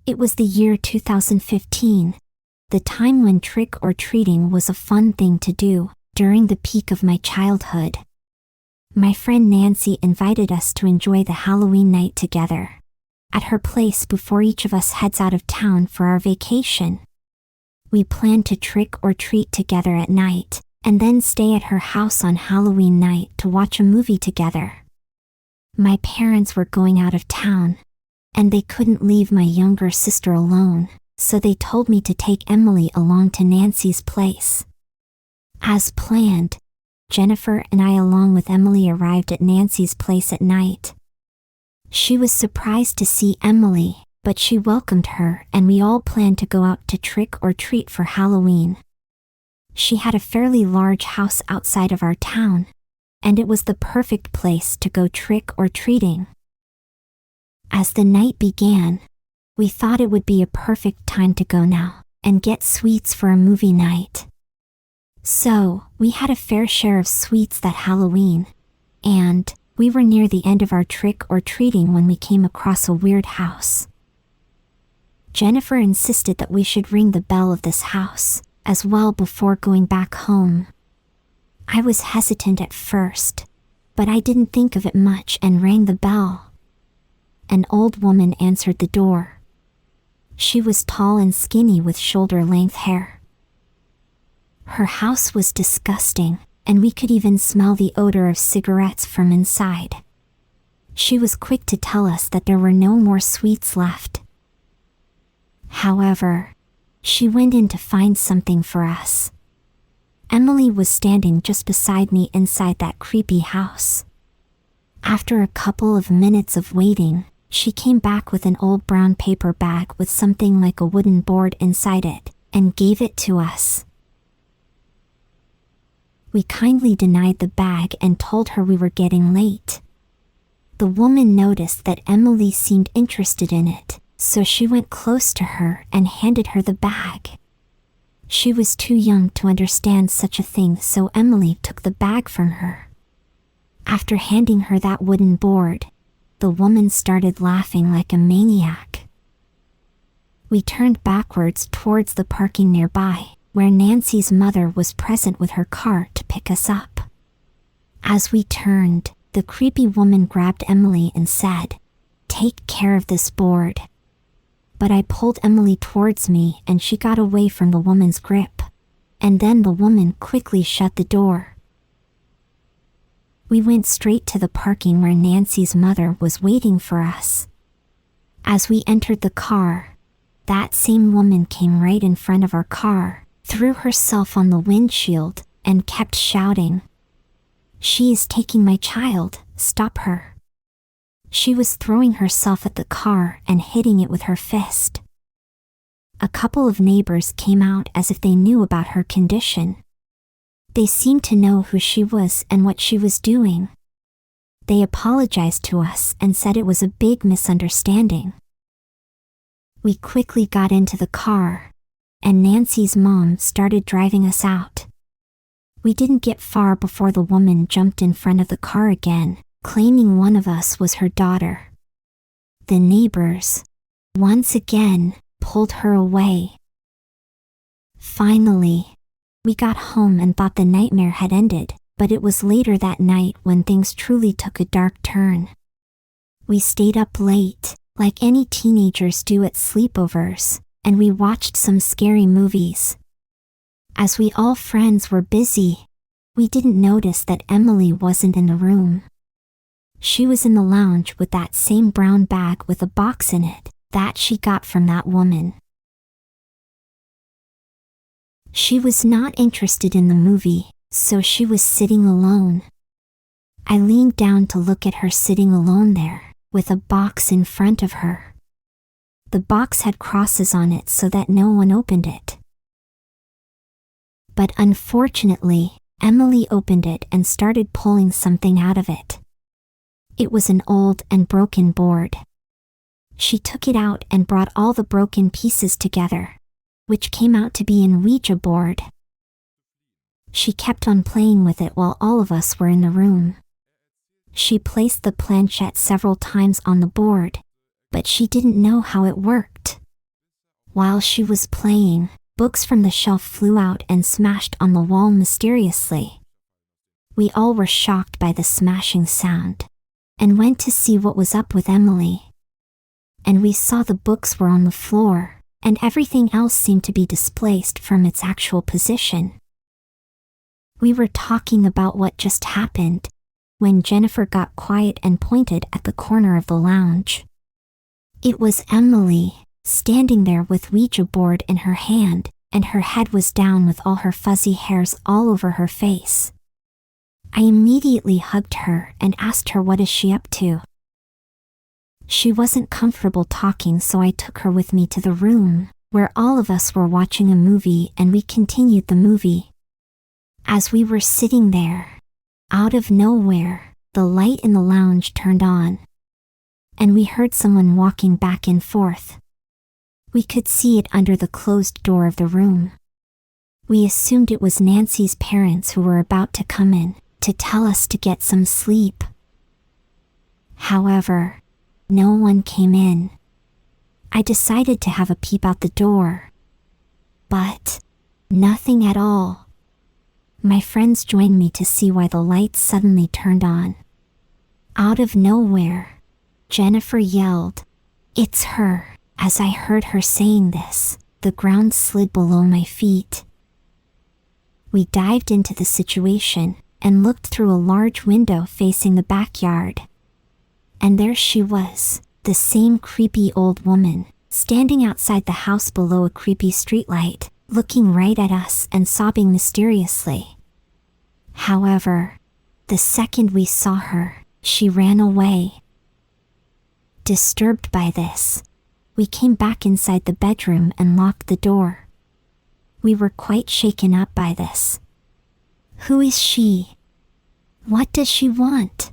It was the year 2015, the time when trick-or-treating was a fun thing to do, during the peak of my childhood. My friend Nancy invited us to enjoy the Halloween night together at her place before each of us heads out of town for our vacation. We planned to trick-or-treat together at night, and then stay at her house on Halloween night to watch a movie together. My parents were going out of town, and they couldn't leave my younger sister alone, so they told me to take Emily along to Nancy's place. As planned, Jennifer and I along with Emily arrived at Nancy's place at night. She was surprised to see Emily, but she welcomed her and we all planned to go out to trick-or-treat for Halloween. She had a fairly large house outside of our town, and it was the perfect place to go trick-or-treating. As the night began, we thought it would be a perfect time to go now and get sweets for a movie night. So, we had a fair share of sweets that Halloween, and we were near the end of our trick-or-treating when we came across a weird house. Jennifer insisted that we should ring the bell of this house as well before going back home. I was hesitant at first, but I didn't think of it much and rang the bell. An old woman answered the door. She was tall and skinny with shoulder-length hair. Her house was disgusting, and we could even smell the odor of cigarettes from inside. She was quick to tell us that there were no more sweets left. However, she went in to find something for us. Emily was standing just beside me inside that creepy house. After a couple of minutes of waiting, she came back with an old brown paper bag with something like a wooden board inside it, and gave it to us. We kindly denied the bag and told her we were getting late. The woman noticed that Emily seemed interested in it, so she went close to her and handed her the bag. She was too young to understand such a thing, so Emily took the bag from her. After handing her that wooden board, the woman started laughing like a maniac. We turned backwards towards the parking nearby, where Nancy's mother was present with her car to pick us up. As we turned, the creepy woman grabbed Emily and said, "Take care of this board." But I pulled Emily towards me and she got away from the woman's grip, and then the woman quickly shut the door. We went straight to the parking where Nancy's mother was waiting for us. As we entered the car, that same woman came right in front of our car, threw herself on the windshield, and kept shouting, "She is taking my child, stop her." She was throwing herself at the car and hitting it with her fist. A couple of neighbors came out as if they knew about her condition. They seemed to know who she was and what she was doing. They apologized to us and said it was a big misunderstanding. We quickly got into the car, and Nancy's mom started driving us out. We didn't get far before the woman jumped in front of the car again, claiming one of us was her daughter. The neighbors, once again, pulled her away. Finally, we got home and thought the nightmare had ended, but it was later that night when things truly took a dark turn. We stayed up late, like any teenagers do at sleepovers, and we watched some scary movies. As we all friends were busy, we didn't notice that Emily wasn't in the room. She was in the lounge with that same brown bag with a box in it that she got from that woman. She was not interested in the movie, so she was sitting alone. I leaned down to look at her sitting alone there, with a box in front of her. The box had crosses on it so that no one opened it. But unfortunately, Emily opened it and started pulling something out of it. It was an old and broken board. She took it out and brought all the broken pieces together, which came out to be an Ouija board. She kept on playing with it while all of us were in the room. She placed the planchette several times on the board, but she didn't know how it worked. While she was playing, books from the shelf flew out and smashed on the wall mysteriously. We all were shocked by the smashing sound, and went to see what was up with Emily. And we saw the books were on the floor, and everything else seemed to be displaced from its actual position. We were talking about what just happened, when Jennifer got quiet and pointed at the corner of the lounge. It was Emily, standing there with Ouija board in her hand, and her head was down with all her fuzzy hairs all over her face. I immediately hugged her and asked her what is she up to. She wasn't comfortable talking, so I took her with me to the room, where all of us were watching a movie, and we continued the movie. As we were sitting there, out of nowhere, the light in the lounge turned on, and we heard someone walking back and forth. We could see it under the closed door of the room. We assumed it was Nancy's parents who were about to come in to tell us to get some sleep. However, no one came in. I decided to have a peep out the door, but nothing at all. My friends joined me to see why the lights suddenly turned on. Out of nowhere, Jennifer yelled, "It's her!" As I heard her saying this, the ground slid below my feet. We dived into the situation and looked through a large window facing the backyard. And there she was, the same creepy old woman, standing outside the house below a creepy streetlight, looking right at us and sobbing mysteriously. However, the second we saw her, she ran away. Disturbed by this, we came back inside the bedroom and locked the door. We were quite shaken up by this. Who is she? What does she want?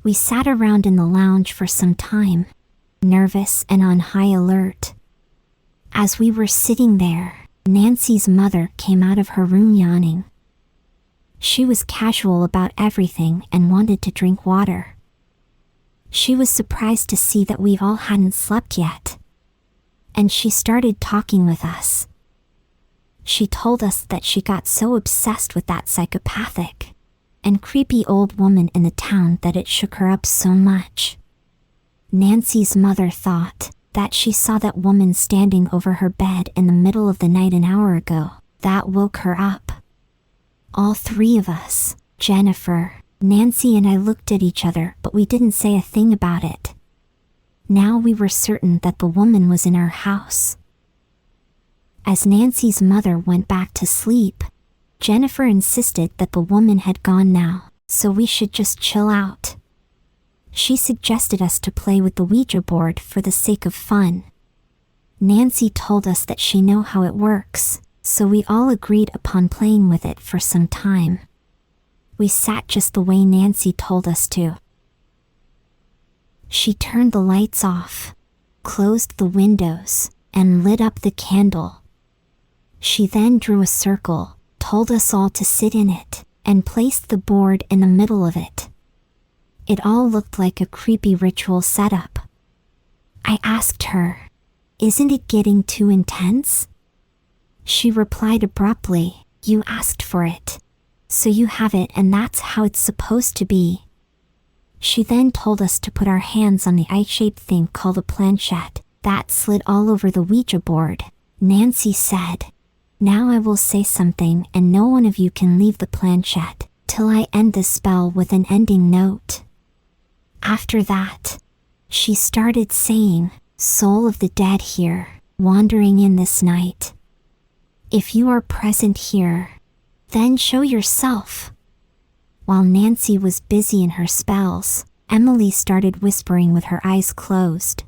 We sat around in the lounge for some time, nervous and on high alert. As we were sitting there, Nancy's mother came out of her room yawning. She was casual about everything and wanted to drink water. She was surprised to see that we all hadn't slept yet, and she started talking with us. She told us that she got so obsessed with that psychopathic and creepy old woman in the town that it shook her up so much. Nancy's mother thought that she saw that woman standing over her bed in the middle of the night an hour ago. That woke her up. All three of us, Jennifer, Nancy and I, looked at each other, but we didn't say a thing about it. Now we were certain that the woman was in our house. As Nancy's mother went back to sleep, Jennifer insisted that the woman had gone now, so we should just chill out. She suggested us to play with the Ouija board for the sake of fun. Nancy told us that she knew how it works, so we all agreed upon playing with it for some time. We sat just the way Nancy told us to. She turned the lights off, closed the windows, and lit up the candle. She then drew a circle, told us all to sit in it, and placed the board in the middle of it. It all looked like a creepy ritual setup. I asked her, "Isn't it getting too intense?" She replied abruptly, "You asked for it, so you have it, and that's how it's supposed to be." She then told us to put our hands on the eye-shaped thing called a planchette that slid all over the Ouija board. Nancy said, "Now I will say something, and no one of you can leave the planchette till I end the spell with an ending note." After that, she started saying, "Soul of the dead here, wandering in this night. If you are present here, then show yourself." While Nancy was busy in her spells, Emily started whispering with her eyes closed.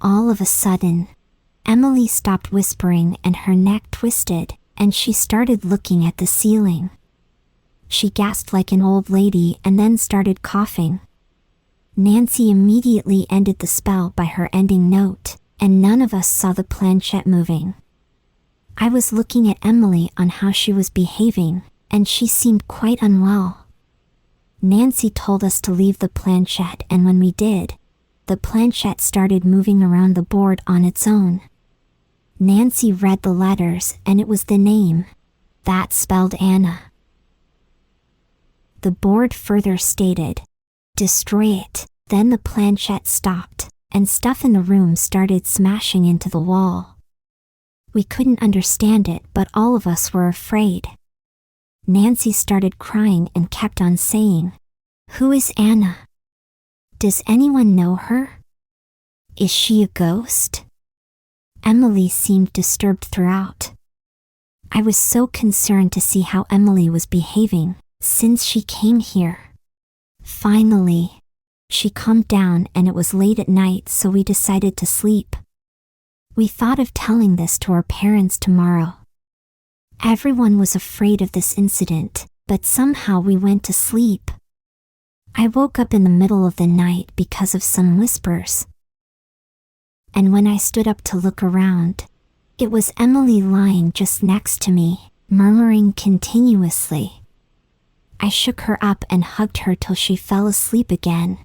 All of a sudden, Emily stopped whispering and her neck twisted, and she started looking at the ceiling. She gasped like an old lady and then started coughing. Nancy immediately ended the spell by her ending note, and none of us saw the planchette moving. I was looking at Emily on how she was behaving, and she seemed quite unwell. Nancy told us to leave the planchette, and when we did, the planchette started moving around the board on its own. Nancy read the letters, and it was the name. That spelled Anna. The board further stated, "Destroy it." Then the planchette stopped, and stuff in the room started smashing into the wall. We couldn't understand it, but all of us were afraid. Nancy started crying and kept on saying, "Who is Anna? Does anyone know her? Is she a ghost?" Emily seemed disturbed throughout. I was so concerned to see how Emily was behaving since she came here. Finally, she calmed down, and it was late at night, so we decided to sleep. We thought of telling this to our parents tomorrow. Everyone was afraid of this incident, but somehow we went to sleep. I woke up in the middle of the night because of some whispers. And when I stood up to look around, it was Emily lying just next to me, murmuring continuously. I shook her up and hugged her till she fell asleep again.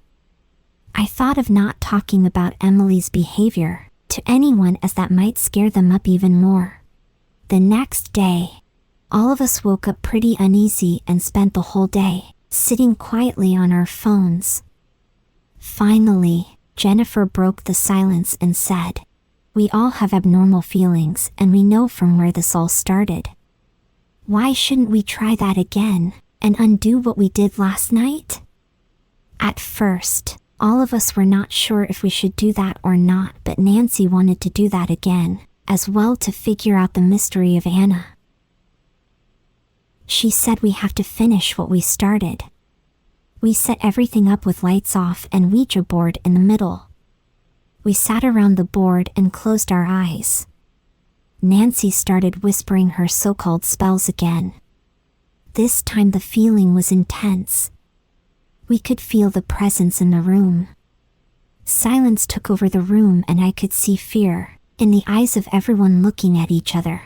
I thought of not talking about Emily's behavior to anyone, as that might scare them up even more. The next day, all of us woke up pretty uneasy and spent the whole day sitting quietly on our phones. Finally, Jennifer broke the silence and said, "We all have abnormal feelings, and we know from where this all started. Why shouldn't we try that again and undo what we did last night?" At first, all of us were not sure if we should do that or not, but Nancy wanted to do that again, as well, to figure out the mystery of Anna. She said we have to finish what we started. We set everything up with lights off and Ouija board in the middle. We sat around the board and closed our eyes. Nancy started whispering her so-called spells again. This time the feeling was intense. We could feel the presence in the room. Silence took over the room, and I could see fear in the eyes of everyone looking at each other.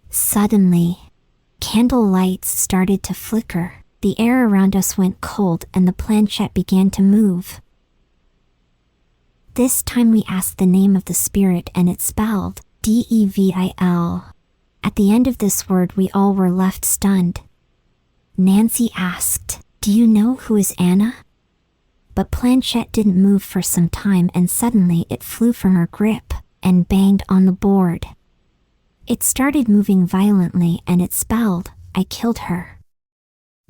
Suddenly, candle lights started to flicker. The air around us went cold, and the planchette began to move. This time we asked the name of the spirit, and it spelled Devil. At the end of this word, we all were left stunned. Nancy asked, "Do you know who is Anna?" But planchette didn't move for some time, and suddenly it flew from her grip and banged on the board. It started moving violently, and it spelled, "I killed her."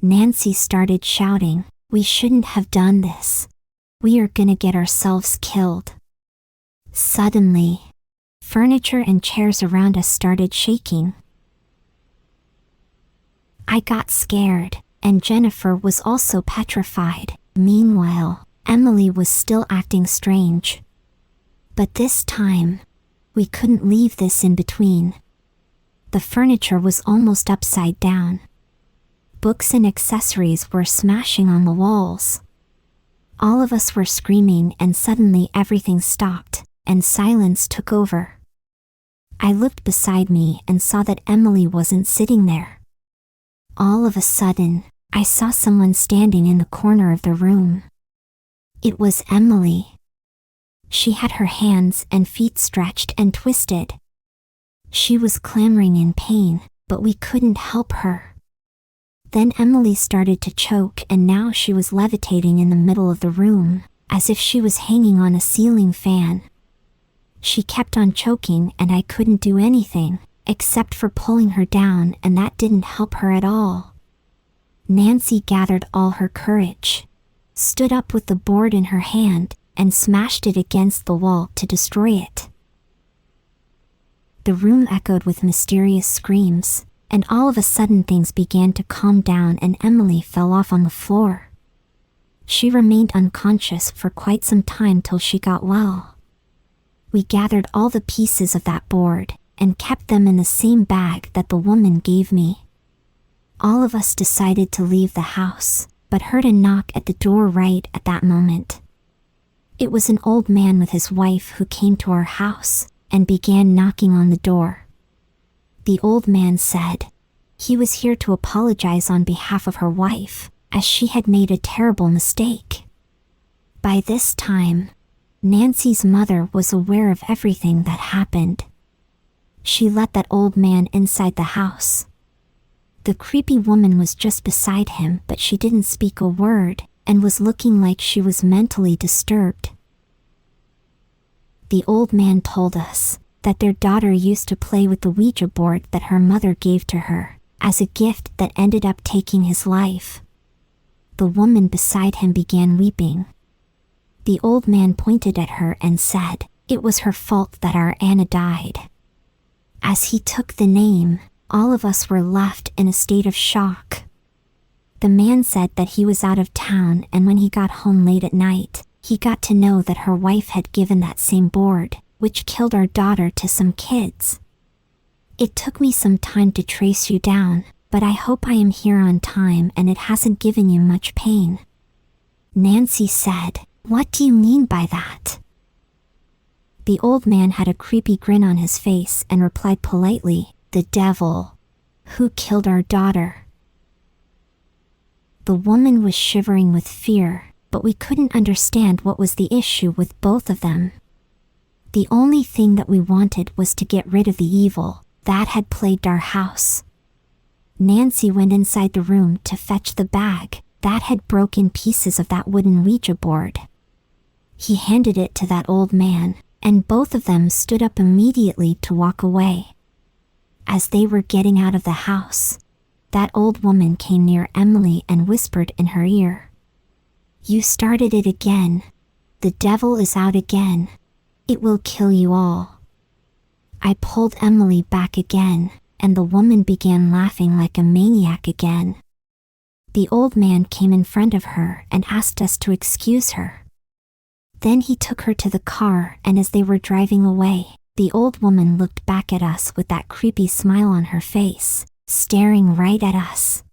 Nancy started shouting, "We shouldn't have done this. We are gonna get ourselves killed." Suddenly, furniture and chairs around us started shaking. I got scared, and Jennifer was also petrified. Meanwhile, Emily was still acting strange. But this time, we couldn't leave this in between. The furniture was almost upside down. Books and accessories were smashing on the walls. All of us were screaming, and suddenly everything stopped, and silence took over. I looked beside me and saw that Emily wasn't sitting there. All of a sudden, I saw someone standing in the corner of the room. It was Emily. She had her hands and feet stretched and twisted. She was clamoring in pain, but we couldn't help her. Then Emily started to choke, and now she was levitating in the middle of the room, as if she was hanging on a ceiling fan. She kept on choking, and I couldn't do anything, except for pulling her down, and that didn't help her at all. Nancy gathered all her courage, stood up with the board in her hand, and smashed it against the wall to destroy it. The room echoed with mysterious screams, and all of a sudden things began to calm down, and Emily fell off on the floor. She remained unconscious for quite some time till she got well. We gathered all the pieces of that board and kept them in the same bag that the woman gave me. All of us decided to leave the house, but heard a knock at the door right at that moment. It was an old man with his wife who came to our house and began knocking on the door. The old man said he was here to apologize on behalf of her wife, as she had made a terrible mistake. By this time, Nancy's mother was aware of everything that happened. She let that old man inside the house. The creepy woman was just beside him, but she didn't speak a word and was looking like she was mentally disturbed. The old man told us that their daughter used to play with the Ouija board that her mother gave to her as a gift that ended up taking his life. The woman beside him began weeping. The old man pointed at her and said it was her fault that our Anna died. As he took the name, all of us were left in a state of shock. The man said that he was out of town, and when he got home late at night, he got to know that her wife had given that same board, which killed our daughter, to some kids. It took me some time to trace you down, but I hope I am here on time and it hasn't given you much pain. Nancy said, "What do you mean by that?" The old man had a creepy grin on his face and replied politely, "The devil. Who killed our daughter?" The woman was shivering with fear, but we couldn't understand what was the issue with both of them. The only thing that we wanted was to get rid of the evil that had plagued our house. Nancy went inside the room to fetch the bag that had broken pieces of that wooden Ouija board. He handed it to that old man, and both of them stood up immediately to walk away. As they were getting out of the house, that old woman came near Emily and whispered in her ear, "You started it again. The devil is out again. It will kill you all." I pulled Emily back again, and the woman began laughing like a maniac again. The old man came in front of her and asked us to excuse her. Then he took her to the car, and as they were driving away, the old woman looked back at us with that creepy smile on her face, staring right at us.